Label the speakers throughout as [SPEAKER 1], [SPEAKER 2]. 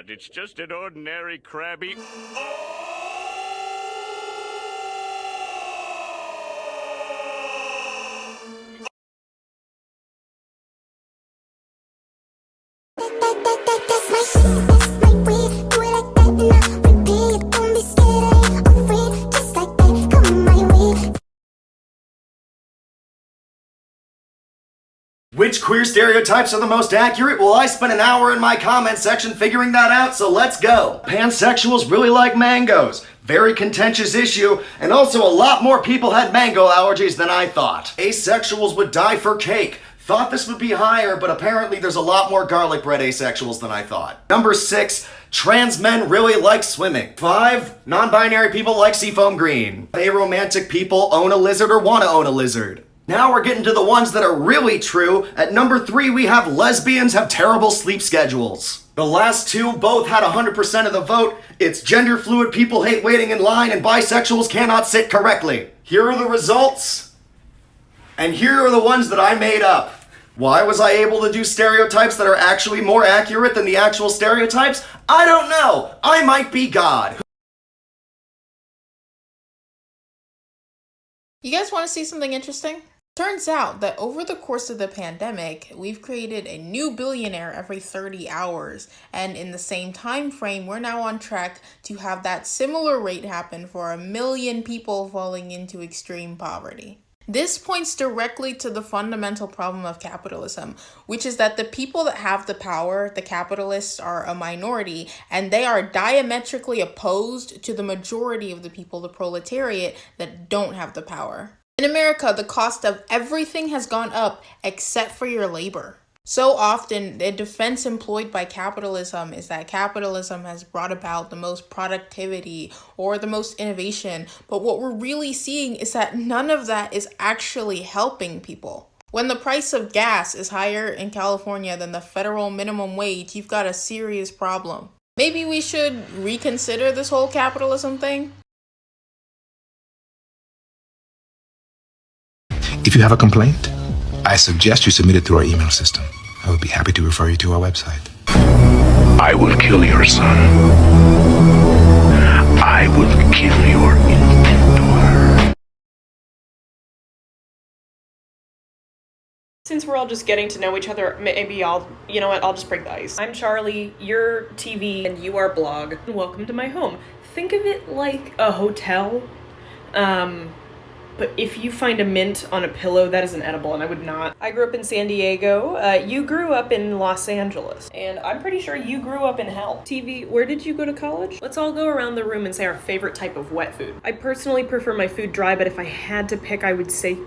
[SPEAKER 1] not. It's just an ordinary crabby...
[SPEAKER 2] Which queer stereotypes are the most accurate? Well, I spent an hour in my comment section figuring that out, so let's go. Pansexuals really like mangoes. Very contentious issue, and also a lot more people had mango allergies than I thought. Asexuals would die for cake. Thought this would be higher, but apparently there's a lot more garlic bread asexuals than I thought. Number 6, trans men really like swimming. 5, non-binary people like seafoam green. Aromantic people own a lizard or want to own a lizard. Now we're getting to the ones that are really true. At number 3, we have lesbians have terrible sleep schedules. The last two both had 100% of the vote. It's gender fluid people hate waiting in line and bisexuals cannot sit correctly. Here are the results. And here are the ones that I made up. Why was I able to do stereotypes that are actually more accurate than the actual stereotypes? I don't know. I might be God.
[SPEAKER 3] You guys want to see something interesting? Turns out that over the course of the pandemic, we've created a new billionaire every 30 hours. And in the same time frame, we're now on track to have that similar rate happen for 1 million people falling into extreme poverty. This points directly to the fundamental problem of capitalism, which is that the people that have the power, the capitalists, are a minority, and they are diametrically opposed to the majority of the people, the proletariat, that don't have the power. In America, the cost of everything has gone up except for your labor. So often, the defense employed by capitalism is that capitalism has brought about the most productivity or the most innovation. But what we're really seeing is that none of that is actually helping people. When the price of gas is higher in California than the federal minimum wage, you've got a serious problem. Maybe we should reconsider this whole capitalism thing?
[SPEAKER 4] If you have a complaint, I suggest you submit it through our email system. I would be happy to refer you to our website.
[SPEAKER 1] I will kill your son. I will kill your inventor.
[SPEAKER 5] Since we're all just getting to know each other, maybe you know what, I'll just break the ice. I'm Charlie, you're TV, and you are blog. Welcome to my home. Think of it like a hotel, but if you find a mint on a pillow, that is an edible, and I would not. I grew up in San Diego. You grew up in Los Angeles, and I'm pretty sure you grew up in hell. TV, where did you go to college? Let's all go around the room and say our favorite type of wet food. I personally prefer my food dry, but if I had to pick, I would say,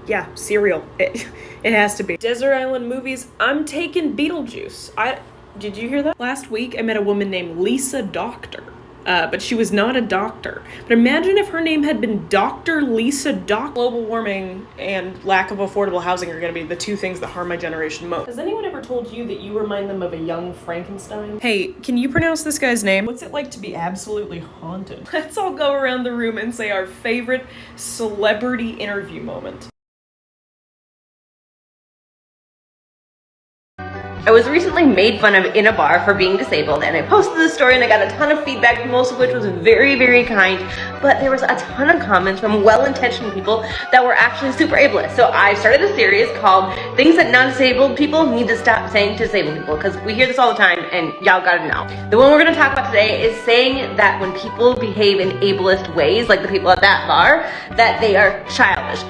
[SPEAKER 5] yeah, cereal. It has to be. Desert Island Movies, I'm taking Beetlejuice. Did you hear that? Last week, I met a woman named Lisa Doctor. But she was not a doctor. But imagine if her name had been Dr. Lisa Doc. Global warming and lack of affordable housing are going to be the two things that harm my generation most. Has anyone ever told you that you remind them of a young Frankenstein? Hey, can you pronounce this guy's name? What's it like to be absolutely haunted? Let's all go around the room and say our favorite celebrity interview moment.
[SPEAKER 6] I was recently made fun of in a bar for being disabled, and I posted this story and I got a ton of feedback, most of which was very, very kind, but there was a ton of comments from well-intentioned people that were actually super ableist. So I started a series called Things That Non-Disabled People Need to Stop Saying to Disabled People, because we hear this all the time and y'all gotta know. The one we're gonna talk about today is saying that when people behave in ableist ways, like the people at that bar, that they are childish.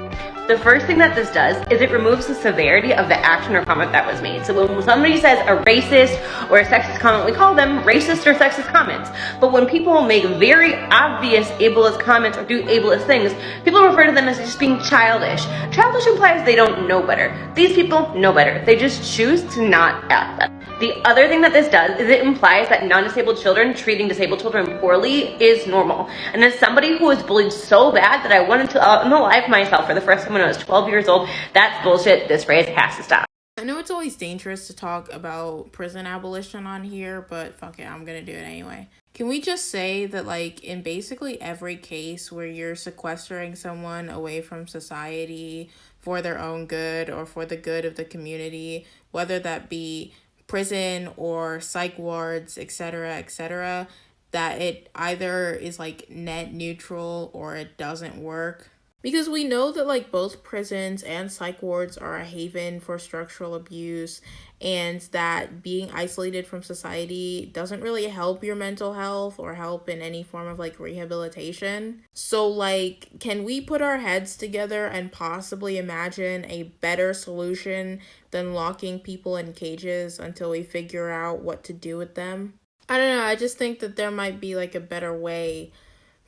[SPEAKER 6] The first thing that this does is it removes the severity of the action or comment that was made. So when somebody says a racist or a sexist comment, we call them racist or sexist comments. But when people make very obvious ableist comments or do ableist things, people refer to them as just being childish. Childish implies they don't know better. These people know better. They just choose to not act that. The other thing that this does is it implies that non-disabled children treating disabled children poorly is normal. And as somebody who was bullied so bad that I wanted to unalive myself for the first time when I was 12 years old, that's bullshit. This phrase has to stop.
[SPEAKER 3] I know it's always dangerous to talk about prison abolition on here, but fuck it, I'm gonna do it anyway. Can we just say that, like, in basically every case where you're sequestering someone away from society for their own good or for the good of the community, whether that be prison or psych wards, etc., that it either is like net neutral or it doesn't work. Because we know that like both prisons and psych wards are a haven for structural abuse, and that being isolated from society doesn't really help your mental health or help in any form of like rehabilitation. So like, can we put our heads together and possibly imagine a better solution than locking people in cages until we figure out what to do with them? I don't know, I just think that there might be like a better way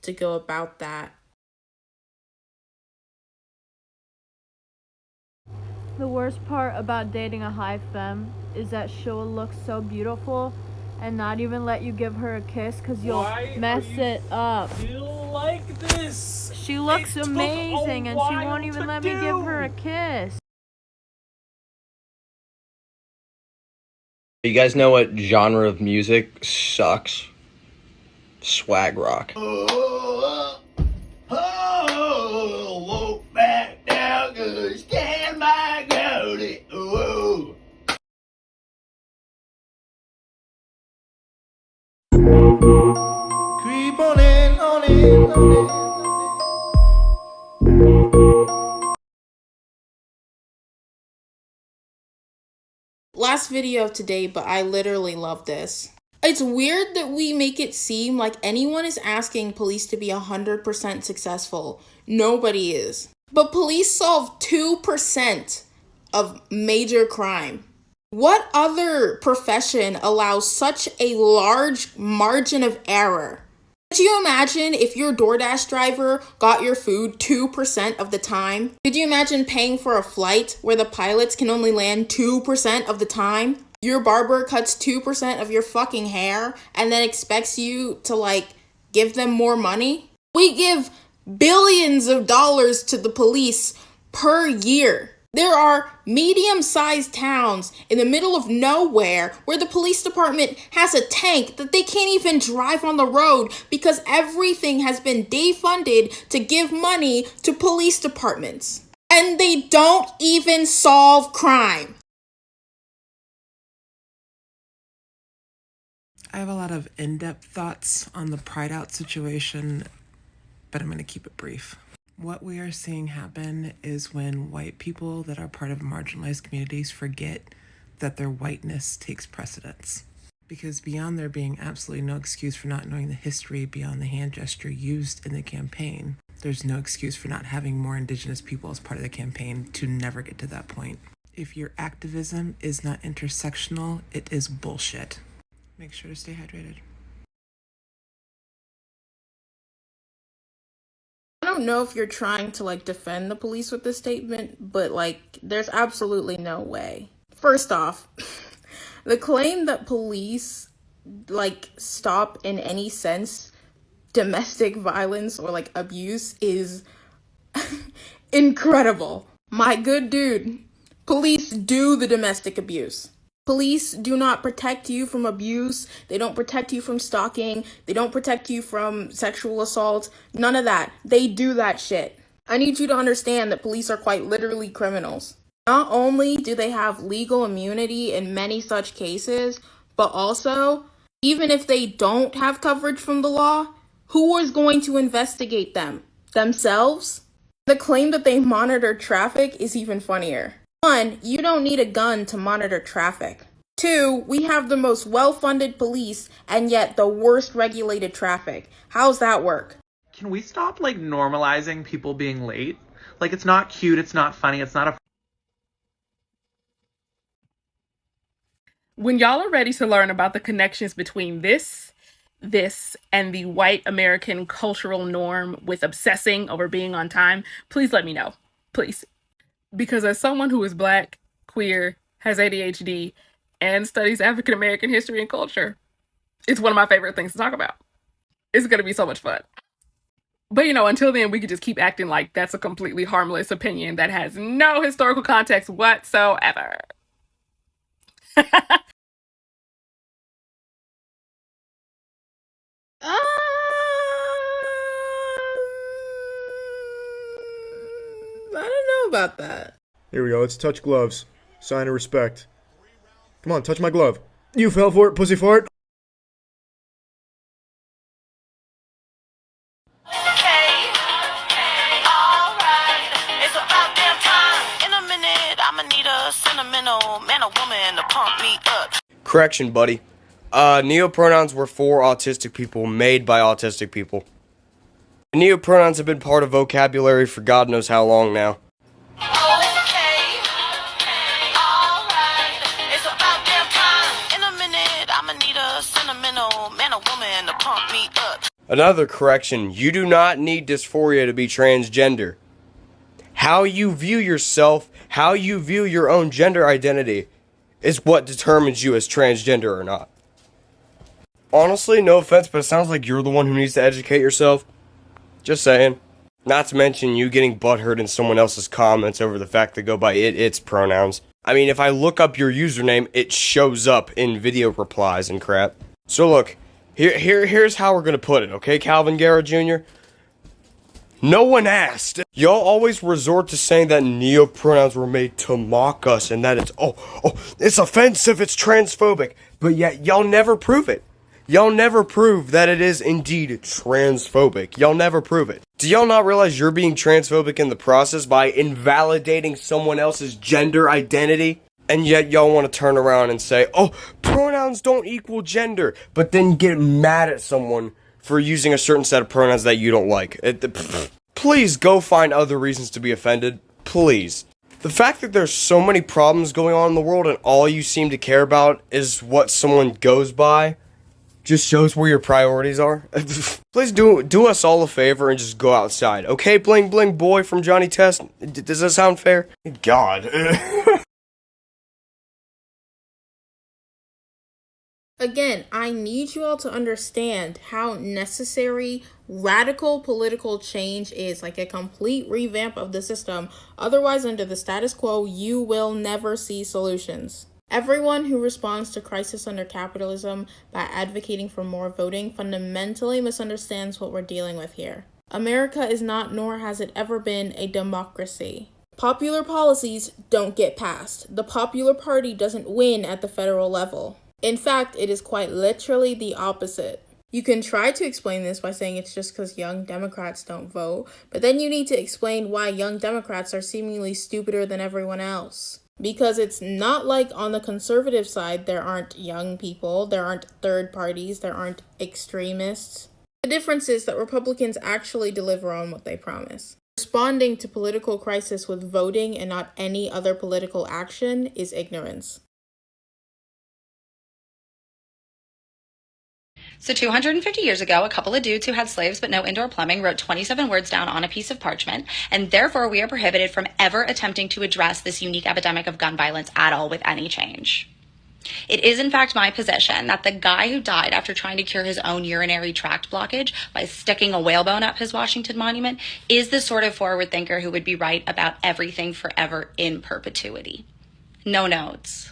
[SPEAKER 3] to go about that.
[SPEAKER 7] The worst part about dating a high femme is that she'll look so beautiful and not even let you give her a kiss because you'll mess it up.
[SPEAKER 8] Still like this?
[SPEAKER 7] She looks amazing and she won't even let me give her a kiss.
[SPEAKER 9] You guys know what genre of music sucks? Swag rock.
[SPEAKER 1] Walk back down, good, stand by, Goldie. Whoa.
[SPEAKER 2] Creep on in, on in, on in.
[SPEAKER 3] Last video of today, but I literally love this. It's weird that we make it seem like anyone is asking police to be 100% successful. Nobody is. But police solve 2% of major crime. What other profession allows such a large margin of error? Could you imagine if your DoorDash driver got your food 2% of the time? Could you imagine paying for a flight where the pilots can only land 2% of the time? Your barber cuts 2% of your fucking hair and then expects you to like give them more money? We give billions of dollars to the police per year. There are medium-sized towns in the middle of nowhere where the police department has a tank that they can't even drive on the road because everything has been defunded to give money to police departments. And they don't even solve crime.
[SPEAKER 10] I have a lot of in-depth thoughts on the Pride Out situation, but I'm going to keep it brief. What we are seeing happen is when white people that are part of marginalized communities forget that their whiteness takes precedence. Because beyond there being absolutely no excuse for not knowing the history beyond the hand gesture used in the campaign, there's no excuse for not having more Indigenous people as part of the campaign to never get to that point. If your activism is not intersectional, it is bullshit. Make sure to stay hydrated.
[SPEAKER 3] I don't know if you're trying to like defend the police with this statement, but like there's absolutely no way. First off, the claim that police like stop in any sense domestic violence or like abuse is incredible. My good dude, police do the domestic abuse. Police do not protect you from abuse. They don't protect you from stalking. They don't protect you from sexual assault. None of that. They do that shit. I need you to understand that police are quite literally criminals. Not only do they have legal immunity in many such cases, but also, even if they don't have coverage from the law, who is going to investigate them? Themselves? The claim that they monitor traffic is even funnier. 1, you don't need a gun to monitor traffic. 2, we have the most well-funded police and yet the worst regulated traffic. How's that work?
[SPEAKER 8] Can we stop, like, normalizing people being late? Like, it's not cute, it's not funny, it's not a...
[SPEAKER 11] When y'all are ready to learn about the connections between this, and the white American cultural norm with obsessing over being on time, please let me know. Please. Because as someone who is Black, queer, has ADHD, and studies African American history and culture, it's one of my favorite things to talk about. It's going to be so much fun. But, you know, until then, we could just keep acting like that's a completely harmless opinion that has no historical context whatsoever.
[SPEAKER 3] I don't know about that.
[SPEAKER 12] Here we go. Let's touch gloves. Sign of respect.
[SPEAKER 2] Come on, touch my glove. You fell for it, pussy fart.
[SPEAKER 9] Correction, buddy. Neopronouns were for autistic people, made by autistic people. Neopronouns have been part of vocabulary for God knows how long now. Another correction, you do not need dysphoria to be transgender. How you view yourself, how you view your own gender identity, is what determines you as transgender or not. Honestly, no offense, but it sounds like you're the one who needs to educate yourself. Just saying. Not to mention you getting butthurt in someone else's comments over the fact they go by its pronouns. I mean, if I look up your username, it shows up in video replies and crap. So look, here's how we're gonna put it, okay, Calvin Guerra Jr.? No one asked. Y'all always resort to saying that neopronouns were made to mock us and that it's, it's offensive, it's transphobic. But yet, y'all never prove it. Y'all never prove that it is indeed transphobic. Y'all never prove it. Do y'all not realize you're being transphobic in the process by invalidating someone else's gender identity? And yet y'all want to turn around and say, oh, pronouns don't equal gender, but then get mad at someone for using a certain set of pronouns that you don't like. Please go find other reasons to be offended. Please. The fact that there's so many problems going on in the world and all you seem to care about is what someone goes by just shows where your priorities are. Please do us all a favor and just go outside. Okay, Bling Bling Boy from Johnny Test? Does that sound fair? God.
[SPEAKER 3] Again, I need you all to understand how necessary radical political change is, like a complete revamp of the system. Otherwise, under the status quo, you will never see solutions. Everyone who responds to crisis under capitalism by advocating for more voting fundamentally misunderstands what we're dealing with here. America is not, nor has it ever been, a democracy. Popular policies don't get passed. The Popular Party doesn't win at the federal level. In fact, it is quite literally the opposite. You can try to explain this by saying it's just because young Democrats don't vote, but then you need to explain why young Democrats are seemingly stupider than everyone else. Because it's not like on the conservative side there aren't young people, there aren't third parties, there aren't extremists. The difference is that Republicans actually deliver on what they promise. Responding to political crisis with voting and not any other political action is ignorance.
[SPEAKER 12] So 250 years ago, a couple of dudes who had slaves but no indoor plumbing wrote 27 words down on a piece of parchment, and therefore we are prohibited from ever attempting to address this unique epidemic of gun violence at all with any change. It is in fact my position that the guy who died after trying to cure his own urinary tract blockage by sticking a whalebone up his Washington Monument is the sort of forward thinker who would be right about everything forever in perpetuity. No notes.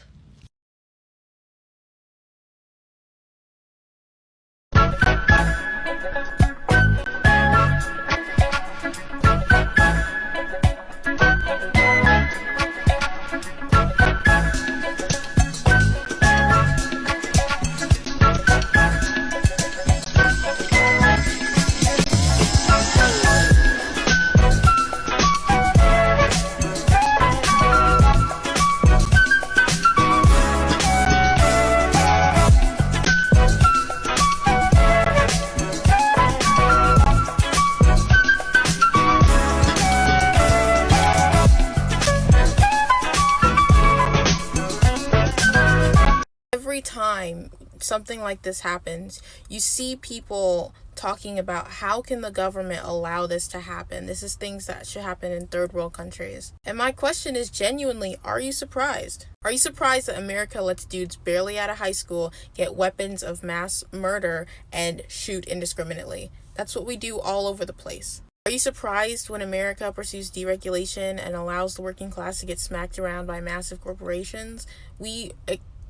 [SPEAKER 3] Every time something like this happens, you see people talking about how can the government allow this to happen? This is things that should happen in third world countries. And my question is genuinely, are you surprised? Are you surprised that America lets dudes barely out of high school get weapons of mass murder and shoot indiscriminately? That's what we do all over the place. Are you surprised when America pursues deregulation and allows the working class to get smacked around by massive corporations? We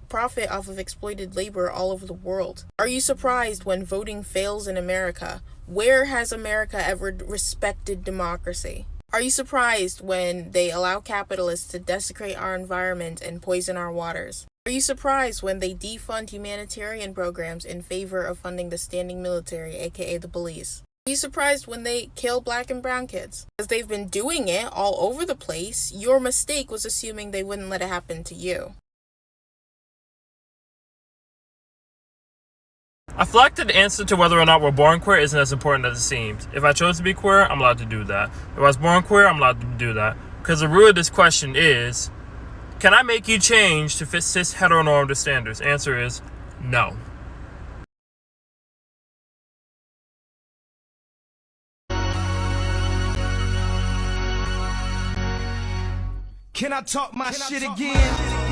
[SPEAKER 3] profit off of exploited labor all over the world. Are you surprised when voting fails in America? Where has America ever respected democracy? Are you surprised when they allow capitalists to desecrate our environment and poison our waters? Are you surprised when they defund humanitarian programs in favor of funding the standing military, aka the police? Are you surprised when they kill black and brown kids? Because they've been doing it all over the place. Your mistake was assuming they wouldn't let it happen to you.
[SPEAKER 13] I feel like the answer to whether or not we're born queer isn't as important as it seems. If I chose to be queer, I'm allowed to do that. If I was born queer, I'm allowed to do that. Because the root of this question is, can I make you change to fit cis heteronormative standards? Answer is no.
[SPEAKER 14] Can I talk my shit again?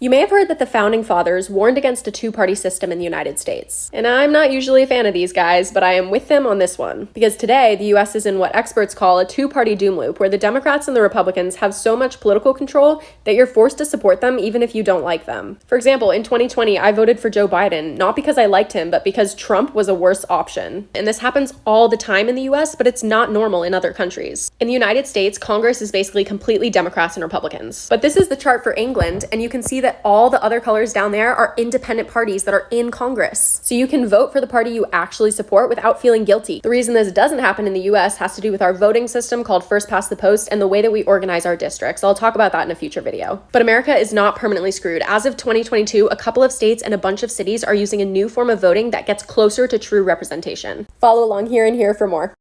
[SPEAKER 15] You may have heard that the Founding Fathers warned against a two-party system in the United States. And I'm not usually a fan of these guys, but I am with them on this one. Because today, the US is in what experts call a two-party doom loop, where the Democrats and the Republicans have so much political control that you're forced to support them even if you don't like them. For example, in 2020, I voted for Joe Biden, not because I liked him, but because Trump was a worse option. And this happens all the time in the US, but it's not normal in other countries. In the United States, Congress is basically completely Democrats and Republicans. But this is the chart for England, and you can see that all the other colors down there are independent parties that are in Congress. So you can vote for the party you actually support without feeling guilty. The reason this doesn't happen in the US has to do with our voting system called first past the post and the way that we organize our districts. I'll talk about that in a future video. But America is not permanently screwed. As of 2022, a couple of states and a bunch of cities are using a new form of voting that gets closer to true representation. Follow along here and here for more.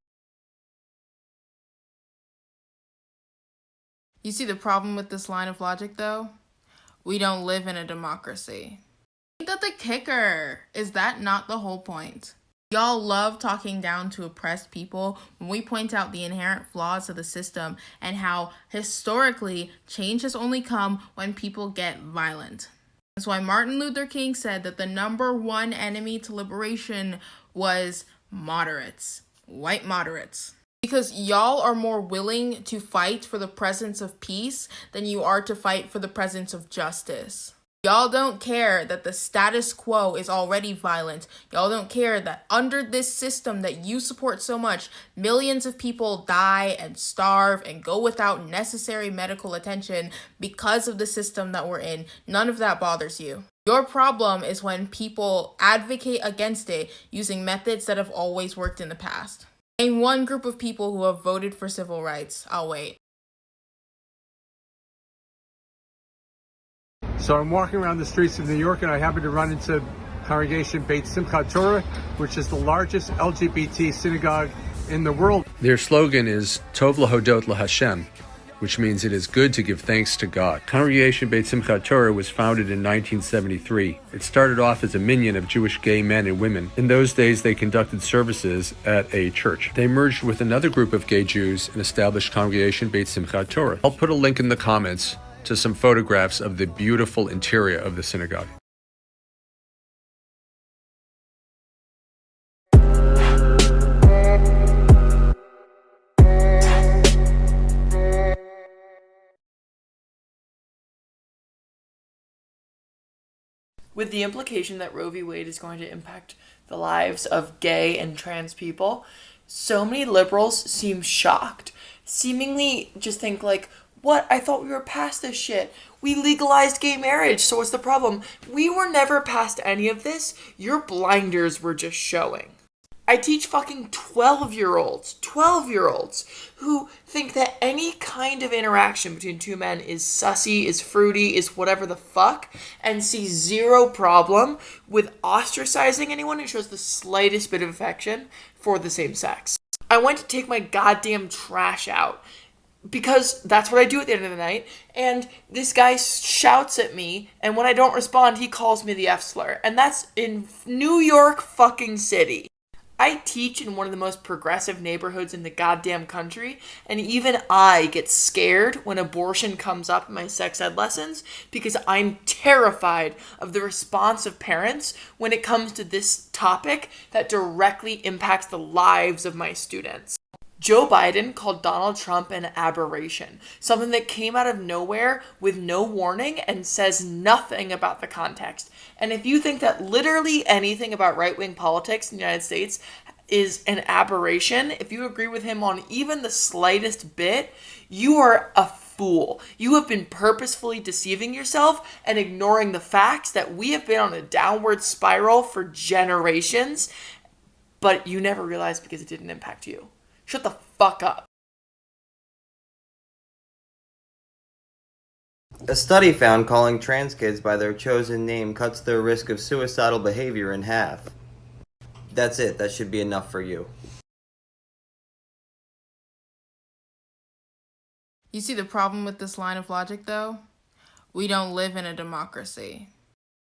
[SPEAKER 3] You see the problem with this line of logic, though? We don't live in a democracy. Ain't that the kicker? Is that not the whole point? Y'all love talking down to oppressed people when we point out the inherent flaws of the system and how, historically, change has only come when people get violent. That's why Martin Luther King said that the number one enemy to liberation was moderates, white moderates. Because y'all are more willing to fight for the presence of peace than you are to fight for the presence of justice. Y'all don't care that the status quo is already violent. Y'all don't care that under this system that you support so much, millions of people die and starve and go without necessary medical attention because of the system that we're in. None of that bothers you. Your problem is when people advocate against it using methods that have always worked in the past. Name one group of people who have voted for civil rights. I'll wait.
[SPEAKER 16] So I'm walking around the streets of New York and I happen to run into Congregation Beit Simchat Torah, which is the largest LGBT synagogue in the world.
[SPEAKER 17] Their slogan is Tov Lahodot LaHashem, which means it is good to give thanks to God. Congregation Beit Simchat Torah was founded in 1973. It started off as a minyan of Jewish gay men and women. In those days, they conducted services at a church. They merged with another group of gay Jews and established Congregation Beit Simchat Torah. I'll put a link in the comments to some photographs of the beautiful interior of the synagogue.
[SPEAKER 18] With the implication that Roe v. Wade is going to impact the lives of gay and trans people, so many liberals seem shocked, seemingly just think like, what? I thought we were past this shit. We legalized gay marriage, so what's the problem? We were never past any of this. Your blinders were just showing. I teach fucking 12-year-olds who think that any kind of interaction between two men is sussy, is fruity, is whatever the fuck, and see zero problem with ostracizing anyone who shows the slightest bit of affection for the same sex. I went to take my goddamn trash out because that's what I do at the end of the night, and this guy shouts at me, and when I don't respond, he calls me the F slur, and that's in New York fucking City. I teach in one of the most progressive neighborhoods in the goddamn country, and even I get scared when abortion comes up in my sex ed lessons because I'm terrified of the response of parents when it comes to this topic that directly impacts the lives of my students. Joe Biden called Donald Trump an aberration, something that came out of nowhere with no warning and says nothing about the context. And if you think that literally anything about right-wing politics in the United States is an aberration, if you agree with him on even the slightest bit, you are a fool. You have been purposefully deceiving yourself and ignoring the facts that we have been on a downward spiral for generations, but you never realized because it didn't impact you. Shut the fuck up.
[SPEAKER 19] A study found calling trans kids by their chosen name cuts their risk of suicidal behavior in half. That's it. That should be enough for you.
[SPEAKER 3] You see the problem with this line of logic, though? We don't live in a democracy.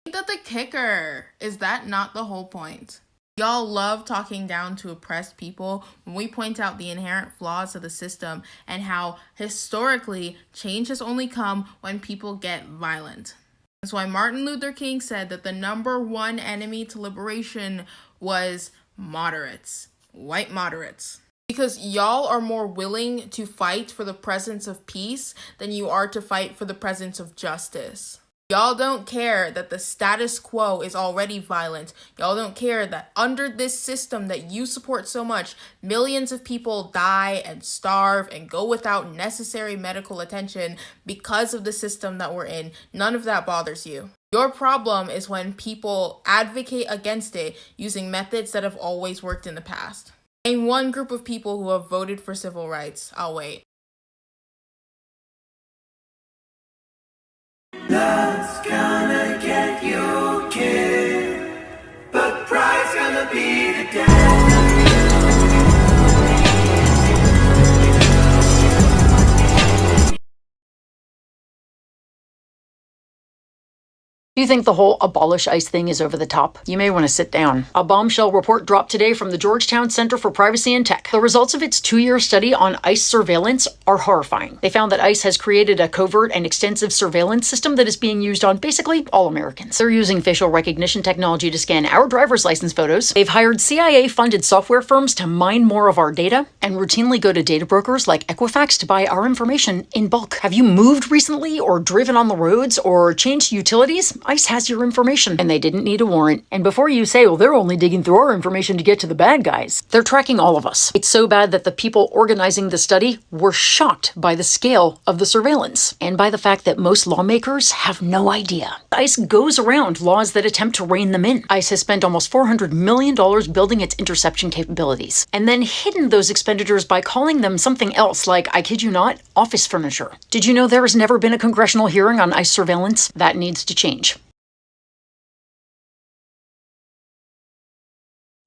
[SPEAKER 3] Ain't that the kicker? Is that not the whole point? Y'all love talking down to oppressed people when we point out the inherent flaws of the system and how, historically, change has only come when people get violent. That's why Martin Luther King said that the number one enemy to liberation was moderates, white moderates. Because y'all are more willing to fight for the presence of peace than you are to fight for the presence of justice. Y'all don't care that the status quo is already violent. Y'all don't care that under this system that you support so much, millions of people die and starve and go without necessary medical attention because of the system that we're in. None of that bothers you. Your problem is when people advocate against it using methods that have always worked in the past. Name one group of people who have voted for civil rights. I'll wait.
[SPEAKER 14] Love's gonna get you killed, but pride's gonna be the death of you.
[SPEAKER 20] Do you think the whole abolish ICE thing is over the top? You may want to sit down. A bombshell report dropped today from the Georgetown Center for Privacy and Tech. The results of its 2-year study on ICE surveillance are horrifying. They found that ICE has created a covert and extensive surveillance system that is being used on basically all Americans. They're using facial recognition technology to scan our driver's license photos. They've hired CIA-funded software firms to mine more of our data and routinely go to data brokers like Equifax to buy our information in bulk. Have you moved recently or driven on the roads or changed utilities? ICE has your information, and they didn't need a warrant. And before you say, well, they're only digging through our information to get to the bad guys, they're tracking all of us. It's so bad that the people organizing the study were shocked by the scale of the surveillance and by the fact that most lawmakers have no idea. ICE goes around laws that attempt to rein them in. ICE has spent almost $400 million building its interception capabilities, and then hidden those expenditures by calling them something else like, I kid you not, office furniture. Did you know there has never been a congressional hearing on ICE surveillance? That needs to change.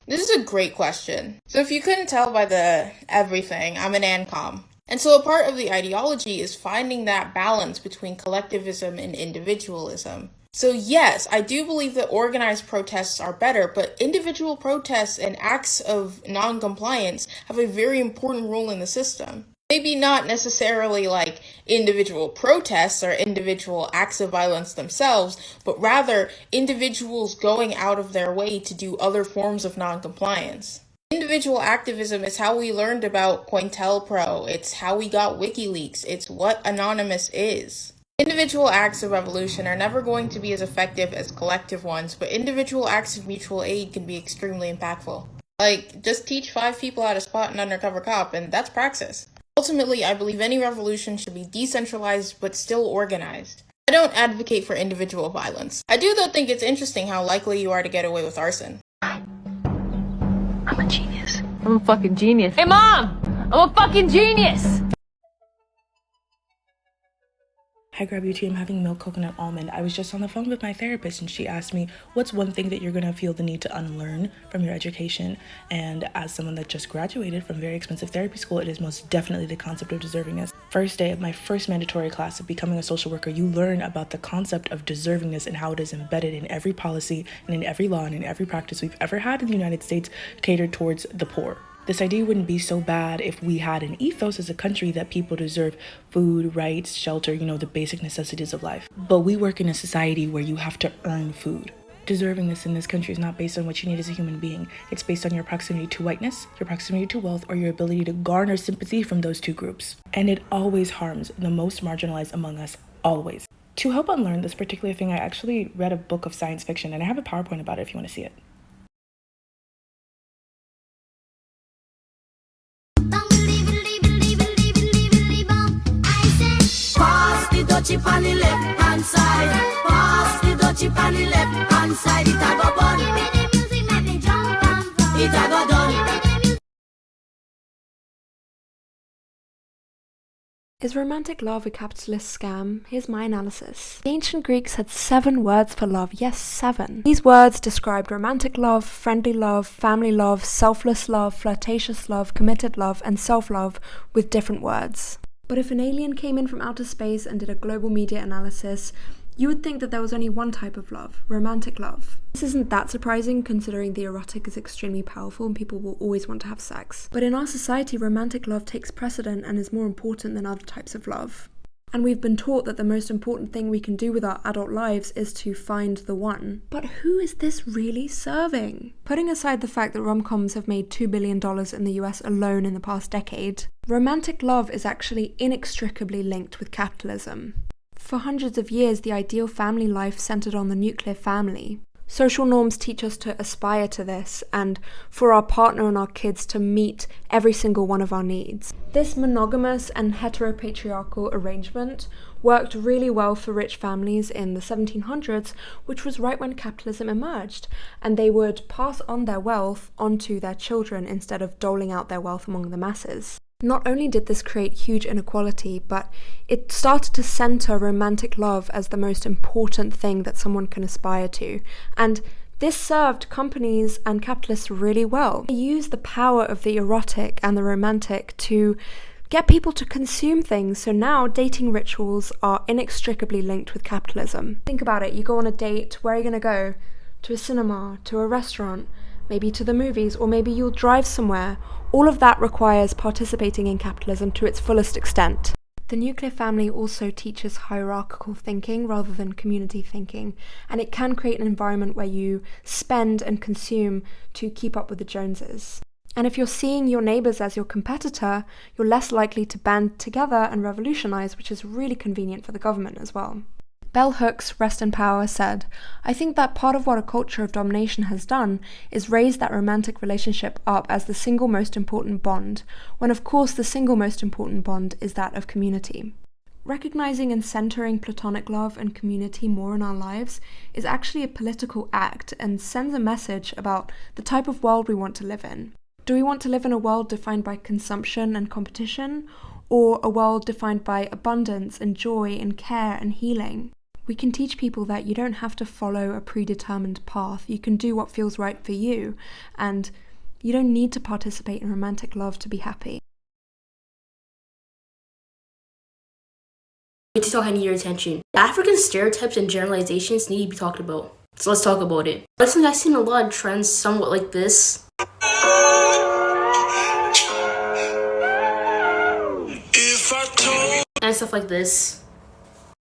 [SPEAKER 3] This is a great question. So if you couldn't tell by the everything, I'm an ANCOM. And so a part of the ideology is finding that balance between collectivism and individualism. So yes, I do believe that organized protests are better, but individual protests and acts of non-compliance have a very important role in the system. Maybe not necessarily like individual protests or individual acts of violence themselves, but rather individuals going out of their way to do other forms of non-compliance. Individual activism is how we learned about COINTELPRO, it's how we got WikiLeaks, it's what Anonymous is. Individual acts of revolution are never going to be as effective as collective ones, but individual acts of mutual aid can be extremely impactful. Like, just teach 5 people how to spot an undercover cop, and that's praxis. Ultimately, I believe any revolution should be decentralized but still organized. I don't advocate for individual violence. I do though think it's interesting how likely you are to get away with arson.
[SPEAKER 20] I'm a genius.
[SPEAKER 21] I'm a fucking genius. Hey mom! I'm a fucking genius!
[SPEAKER 22] Hi Grab UT, I'm having milk coconut almond. I was just on the phone with my therapist and she asked me, what's one thing that you're gonna feel the need to unlearn from your education? And as someone that just graduated from very expensive therapy school, it is most definitely the concept of deservingness. First day of my first mandatory class of becoming a social worker, you learn about the concept of deservingness and how it is embedded in every policy and in every law and in every practice we've ever had in the United States catered towards the poor. This idea wouldn't be so bad if we had an ethos as a country that people deserve food, rights, shelter, the basic necessities of life. But we work in a society where you have to earn food. Deservingness in this country is not based on what you need as a human being. It's based on your proximity to whiteness, your proximity to wealth, or your ability to garner sympathy from those two groups. And it always harms the most marginalized among us, always. To help unlearn this particular thing, I actually read a book of science fiction, and I have a PowerPoint about it if you want to see it.
[SPEAKER 4] Is romantic love a capitalist scam? Here's my analysis. The ancient Greeks had 7 words for love. Yes, 7. These words described romantic love, friendly love, family love, selfless love, flirtatious love, committed love, and self-love with different words. But if an alien came in from outer space and did a global media analysis, you would think that there was only one type of love, romantic love. This isn't that surprising considering the erotic is extremely powerful and people will always want to have sex. But in our society, romantic love takes precedent and is more important than other types of love. And we've been taught that the most important thing we can do with our adult lives is to find the one. But who is this really serving? Putting aside the fact that rom-coms have made $2 billion in the US alone in the past decade, romantic love is actually inextricably linked with capitalism. For hundreds of years, the ideal family life centered on the nuclear family. Social norms teach us to aspire to this and for our partner and our kids to meet every single one of our needs. This monogamous and heteropatriarchal arrangement worked really well for rich families in the 1700s, which was right when capitalism emerged, and they would pass on their wealth onto their children instead of doling out their wealth among the masses. Not only did this create huge inequality, but it started to center romantic love as the most important thing that someone can aspire to. And this served companies and capitalists really well. They used the power of the erotic and the romantic to get people to consume things. So now dating rituals are inextricably linked with capitalism. Think about it. You go on a date. Where are you going to go? To a cinema, to a restaurant, maybe to the movies, or maybe you'll drive somewhere. All of that requires participating in capitalism to its fullest extent. The nuclear family also teaches hierarchical thinking rather than community thinking, and it can create an environment where you spend and consume to keep up with the Joneses. And if you're seeing your neighbours as your competitor, you're less likely to band together and revolutionize, which is really convenient for the government as well. Bell Hooks, rest in power, said, "I think that part of what a culture of domination has done is raise that romantic relationship up as the single most important bond, when of course the single most important bond is that of community." Recognizing and centering platonic love and community more in our lives is actually a political act and sends a message about the type of world we want to live in. Do we want to live in a world defined by consumption and competition, or a world defined by abundance and joy and care and healing? We can teach people that you don't have to follow a predetermined path. You can do what feels right for you, and you don't need to participate in romantic love to be happy.
[SPEAKER 5] TikTok, I need your attention. African stereotypes and generalizations need to be talked about. So let's talk about it. Recently, I've seen a lot of trends somewhat like this. And stuff like this.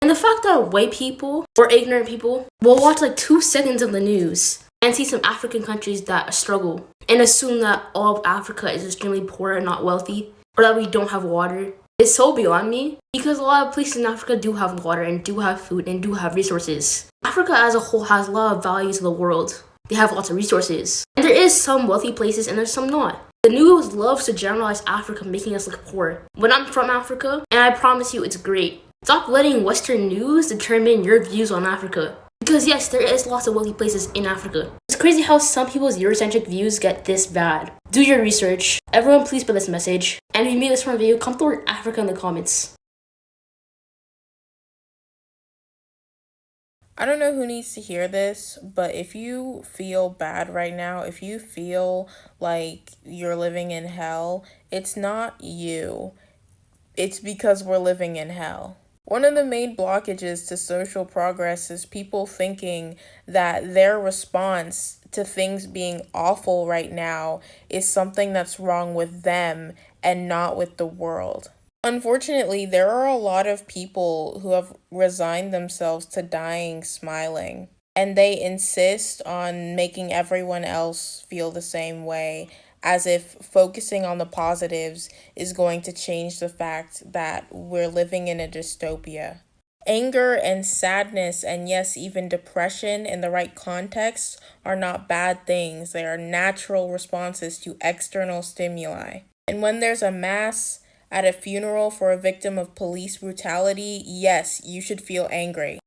[SPEAKER 5] And the fact that white people or ignorant people will watch like 2 seconds of the news and see some African countries that struggle and assume that all of Africa is extremely poor and not wealthy, or that we don't have water, is so beyond me, because a lot of places in Africa do have water and do have food and do have resources. Africa as a whole has a lot of values of the world. They have lots of resources. And there is some wealthy places and there's some not. The news loves to generalize Africa, making us look poor. When I'm from Africa, and I promise you it's great. Stop letting Western news determine your views on Africa. Because yes, there is lots of wealthy places in Africa. It's crazy how some people's Eurocentric views get this bad. Do your research. Everyone please spread this message. And if you made this from a video, come toward Africa in the comments.
[SPEAKER 3] I don't know who needs to hear this, but if you feel bad right now, if you feel like you're living in hell, it's not you. It's because we're living in hell. One of the main blockages to social progress is people thinking that their response to things being awful right now is something that's wrong with them and not with the world. Unfortunately, there are a lot of people who have resigned themselves to dying smiling, and they insist on making everyone else feel the same way, as if focusing on the positives is going to change the fact that we're living in a dystopia. Anger and sadness, and yes, even depression in the right context, are not bad things. They are natural responses to external stimuli. And when there's a mass at a funeral for a victim of police brutality, yes, you should feel angry.